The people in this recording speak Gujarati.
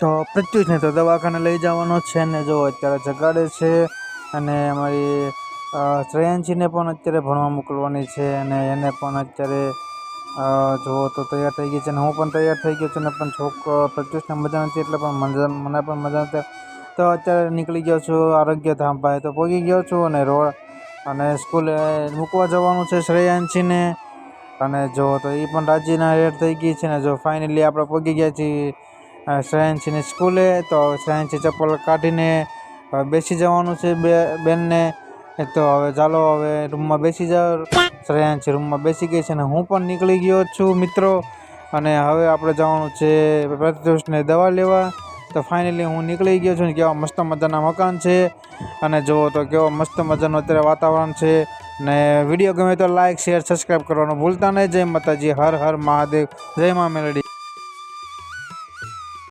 તો પ્રત્યુષને તો દવાખાને લઈ જવાનો છે ને જો અત્યારે જગાડે છે અને અમારી શ્રેયાંશીને પણ અત્યારે ભણવા મોકલવાની છે અને એને પણ અત્યારે જુઓ તો તૈયાર થઈ ગઈ છે અને હું પણ તૈયાર થઈ ગયો છું ને પણ પ્રત્યુષને મજા નથી એટલે પણ મને પણ મજા નથી તો અત્યારે નીકળી ગયો છું આરોગ્ય ધામ પાસે તો પહોંચી ગયો છું અને રોડ અને સ્કૂલે મૂકવા જવાનું છે શ્રેયાંશીને અને જો તો એ પણ રાજીના રેડ થઈ ગઈ છે ને જો ફાઇનલી આપણે પહોંચી ગયા છીએ શ્રેયાંશીની સ્કૂલે તો શ્રેયાંશી ચપ્પલ કાઢીને હવે બેસી જવાનું છે બેનને તો હવે ચાલો હવે રૂમમાં બેસી જાઓ શ્રેયાંશી રૂમમાં બેસી ગઈ છે અને હું પણ નીકળી ગયો છું મિત્રો અને હવે આપણે જવાનું છે પ્રત્યુષને દવા લેવા તો ફાઇનલી હું નીકળી ગયો છું ને કેવા મસ્ત મજાના મકાન છે અને જુઓ તો કેવો મસ્ત મજાનું અત્યારે વાતાવરણ છે ને વિડીયો ગમે તો લાઇક શેર સબસ્ક્રાઈબ કરવાનું ભૂલતા નહીં. જય માતાજી, હર હર મહાદેવ, જય મા મેલડી.